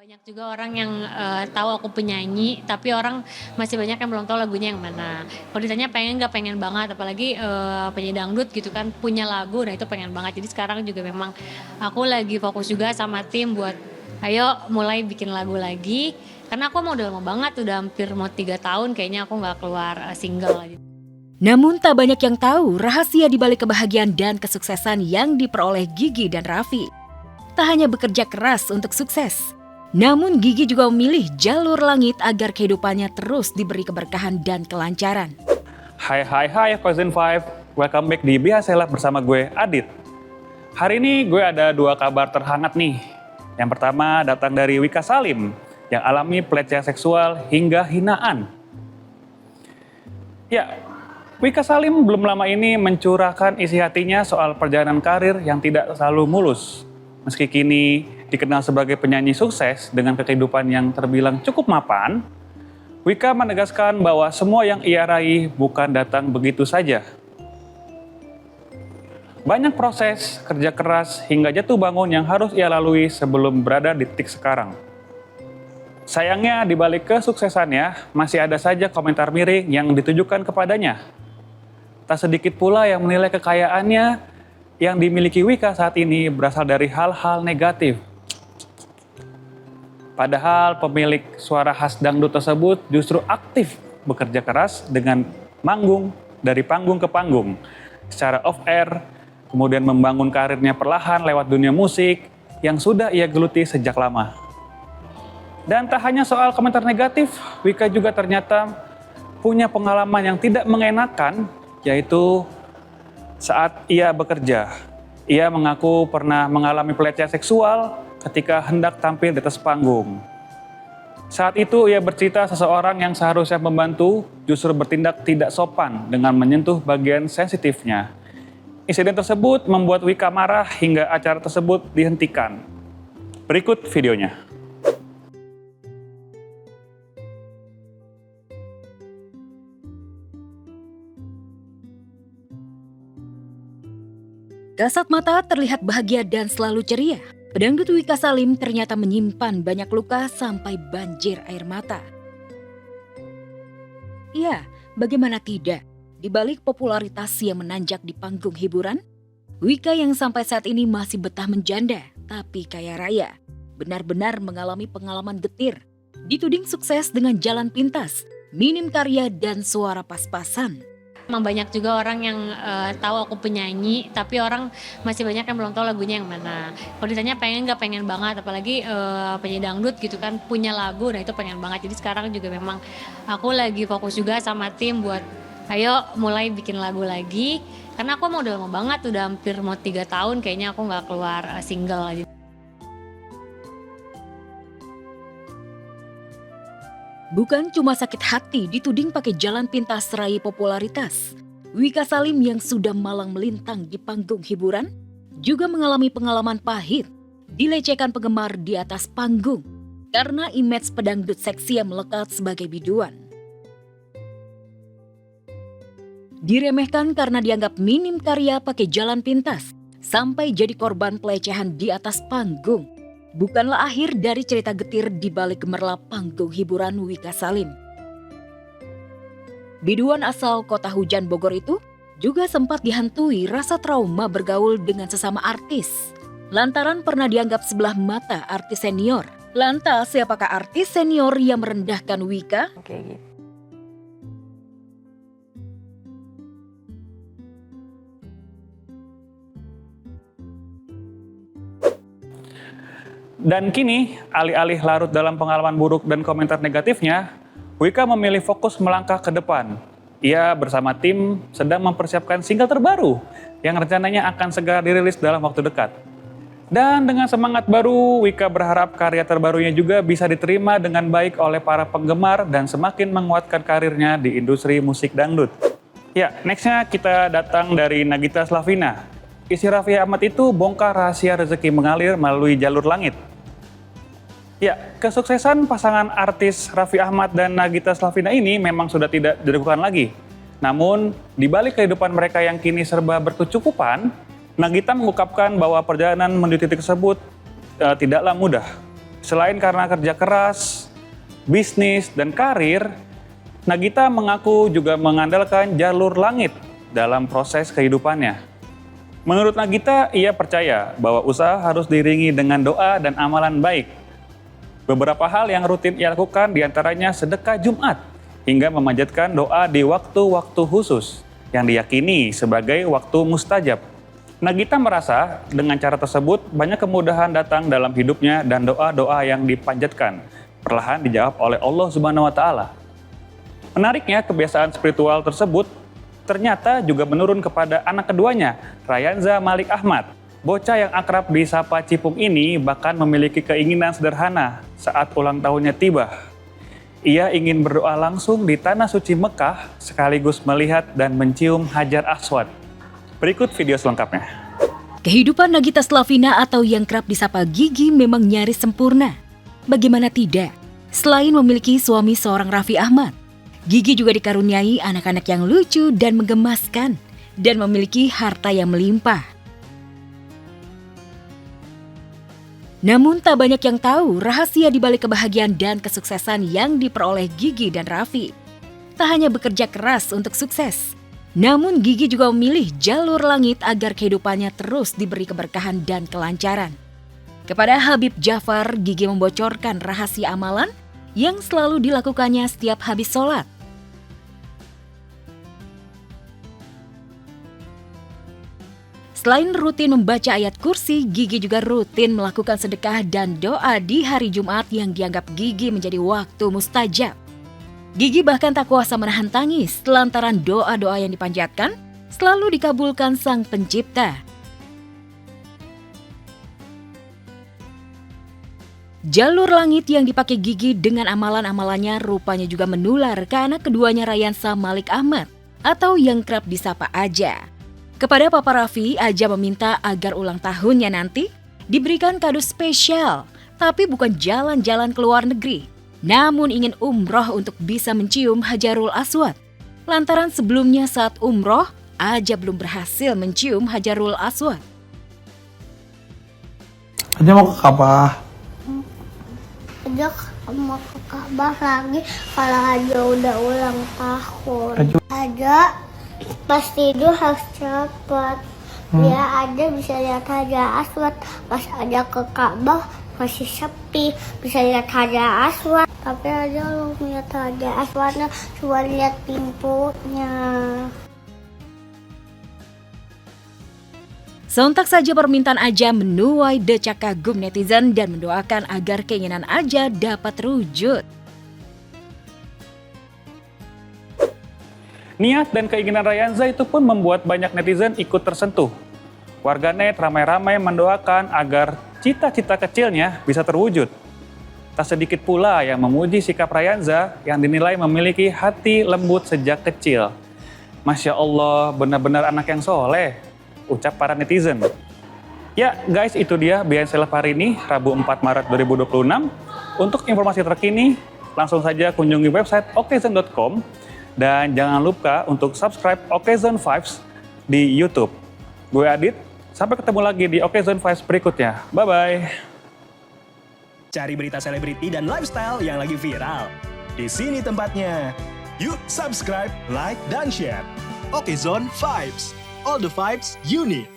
Banyak juga orang yang, tahu aku penyanyi, tapi orang masih banyak yang belum tahu lagunya yang mana. Kalau ditanya pengen nggak, pengen banget, apalagi, penyanyi dangdut gitu kan, punya lagu, nah itu pengen banget. Jadi sekarang juga memang aku lagi fokus juga sama tim buat, ayo mulai bikin lagu lagi, karena aku emang udah lama banget, udah hampir mau 3 tahun kayaknya aku nggak keluar, single gitu. Namun tak banyak yang tahu rahasia di balik kebahagiaan dan kesuksesan yang diperoleh Gigi dan Raffi. Tak hanya bekerja keras untuk sukses, namun Gigi juga memilih jalur langit agar kehidupannya terus diberi keberkahan dan kelancaran. Hai Cousin Five, welcome back di Biasalah bersama gue Adit. Hari ini gue ada 2 kabar terhangat nih. Yang pertama datang dari Wika Salim yang alami pelecehan seksual hingga hinaan. Ya, Wika Salim belum lama ini mencurahkan isi hatinya soal perjalanan karir yang tidak selalu mulus. Meski kini dikenal sebagai penyanyi sukses dengan kehidupan yang terbilang cukup mapan, Wika menegaskan bahwa semua yang ia raih bukan datang begitu saja. Banyak proses, kerja keras, hingga jatuh bangun yang harus ia lalui sebelum berada di titik sekarang. Sayangnya di balik kesuksesannya masih ada saja komentar miring yang ditujukan kepadanya. Tak sedikit pula yang menilai kekayaannya yang dimiliki Wika saat ini berasal dari hal-hal negatif. Padahal pemilik suara khas dangdut tersebut justru aktif bekerja keras dengan manggung dari panggung ke panggung secara off-air, kemudian membangun karirnya perlahan lewat dunia musik yang sudah ia geluti sejak lama. Dan tak hanya soal komentar negatif, Wika juga ternyata punya pengalaman yang tidak mengenakan, yaitu saat ia bekerja. Ia mengaku pernah mengalami pelecehan seksual ketika hendak tampil di atas panggung. Saat itu ia bercerita seseorang yang seharusnya membantu justru bertindak tidak sopan dengan menyentuh bagian sensitifnya. Insiden tersebut membuat Wika marah hingga acara tersebut dihentikan. Berikut videonya. Kasat mata terlihat bahagia dan selalu ceria. Pedangdut Wika Salim ternyata menyimpan banyak luka sampai banjir air mata. Ya, bagaimana tidak? Di balik popularitas yang menanjak di panggung hiburan, Wika yang sampai saat ini masih betah menjanda, tapi kaya raya, benar-benar mengalami pengalaman getir. Dituding sukses dengan jalan pintas, minim karya dan suara pas-pasan. Emang banyak juga orang yang, tahu aku penyanyi, tapi orang masih banyak yang belum tahu lagunya yang mana. Kalau ditanya pengen nggak, pengen banget, apalagi, penyanyi dangdut gitu kan, punya lagu, nah itu pengen banget. Jadi sekarang juga memang aku lagi fokus juga sama tim buat, ayo mulai bikin lagu lagi, karena aku emang udah lama banget, udah hampir mau 3 tahun kayaknya aku nggak keluar, single gitu. Bukan cuma sakit hati dituding pakai jalan pintas raih popularitas. Wika Salim yang sudah malang melintang di panggung hiburan juga mengalami pengalaman pahit, dilecehkan penggemar di atas panggung karena image pedangdut seksi yang melekat sebagai biduan. Diremehkan karena dianggap minim karya pakai jalan pintas, sampai jadi korban pelecehan di atas panggung. Bukanlah akhir dari cerita getir di balik gemerlap panggung hiburan Wika Salim. Biduan asal kota hujan Bogor itu juga sempat dihantui rasa trauma bergaul dengan sesama artis. Lantaran pernah dianggap sebelah mata artis senior. Lantas siapakah artis senior yang merendahkan Wika? Kayak gitu. Dan kini, alih-alih larut dalam pengalaman buruk dan komentar negatifnya, Wika memilih fokus melangkah ke depan. Ia bersama tim sedang mempersiapkan single terbaru yang rencananya akan segera dirilis dalam waktu dekat. Dan dengan semangat baru, Wika berharap karya terbarunya juga bisa diterima dengan baik oleh para penggemar dan semakin menguatkan karirnya di industri musik dangdut. Ya, nextnya kita datang dari Nagita Slavina. Isi Raffi Ahmad itu bongkar rahasia rezeki mengalir melalui jalur langit. Ya, kesuksesan pasangan artis Raffi Ahmad dan Nagita Slavina ini memang sudah tidak diragukan lagi. Namun, di balik kehidupan mereka yang kini serba berkecukupan, Nagita mengungkapkan bahwa perjalanan menuju titik tersebut tidaklah mudah. Selain karena kerja keras, bisnis, dan karir, Nagita mengaku juga mengandalkan jalur langit dalam proses kehidupannya. Menurut Nagita, ia percaya bahwa usaha harus diiringi dengan doa dan amalan baik. Beberapa hal yang rutin ia lakukan diantaranya sedekah Jumat hingga memanjatkan doa di waktu-waktu khusus yang diyakini sebagai waktu mustajab. Nagita merasa dengan cara tersebut banyak kemudahan datang dalam hidupnya dan doa-doa yang dipanjatkan perlahan dijawab oleh Allah Subhanahu wa taala. Menariknya, kebiasaan spiritual tersebut ternyata juga menurun kepada anak keduanya, Rayanza Malik Ahmad. Bocah yang akrab disapa Cipung ini bahkan memiliki keinginan sederhana saat ulang tahunnya tiba. Ia ingin berdoa langsung di Tanah Suci Mekah sekaligus melihat dan mencium Hajar Aswad. Berikut video selengkapnya. Kehidupan Nagita Slavina atau yang kerap disapa Gigi memang nyaris sempurna. Bagaimana tidak? Selain memiliki suami seorang Raffi Ahmad, Gigi juga dikaruniai anak-anak yang lucu dan menggemaskan dan memiliki harta yang melimpah. Namun tak banyak yang tahu rahasia di balik kebahagiaan dan kesuksesan yang diperoleh Gigi dan Raffi. Tak hanya bekerja keras untuk sukses, namun Gigi juga memilih jalur langit agar kehidupannya terus diberi keberkahan dan kelancaran. Kepada Habib Jafar, Gigi membocorkan rahasia amalan yang selalu dilakukannya setiap habis sholat. Selain rutin membaca ayat kursi, Gigi juga rutin melakukan sedekah dan doa di hari Jumat yang dianggap Gigi menjadi waktu mustajab. Gigi bahkan tak kuasa menahan tangis lantaran doa-doa yang dipanjatkan selalu dikabulkan Sang Pencipta. Jalur langit yang dipakai Gigi dengan amalan-amalannya rupanya juga menular ke anak keduanya Rayanza Malik Ahmad atau yang kerap disapa Aja. Kepada Papa Raffi, Aja meminta agar ulang tahunnya nanti diberikan kado spesial, tapi bukan jalan-jalan ke luar negeri, namun ingin umroh untuk bisa mencium Hajarul Aswad. Lantaran sebelumnya saat umroh, Aja belum berhasil mencium Hajarul Aswad. Aja mau ke Ka'bah. Aja mau ke Ka'bah lagi kalau Aja udah ulang tahun. Aja pas tidur harus cepat. Biar Aja bisa lihat Hajar Aswad. Pas Aja ke Ka'bah masih sepi, bisa lihat Hajar Aswad. Tapi Aja belum lihat Hajar Aswadnya, cuma lihat pintunya. Sontak saja permintaan Aja menuai decak kagum netizen dan mendoakan agar keinginan Aja dapat terwujud. Niat dan keinginan Rayanza itu pun membuat banyak netizen ikut tersentuh. Warganet ramai-ramai mendoakan agar cita-cita kecilnya bisa terwujud. Tak sedikit pula yang memuji sikap Rayanza yang dinilai memiliki hati lembut sejak kecil. Masya Allah, benar-benar anak yang soleh, ucap para netizen. Ya guys, itu dia Behind Seleb hari ini, Rabu 4 Maret 2026. Untuk informasi terkini, langsung saja kunjungi website okezon.com. Dan jangan lupa untuk subscribe Okezon Vibes di YouTube. Gue Adit, sampai ketemu lagi di Okezon Vibes berikutnya. Bye-bye. Cari berita selebriti dan lifestyle yang lagi viral. Di sini tempatnya. Yuk subscribe, like, dan share. Okezon Vibes. All the vibes you need.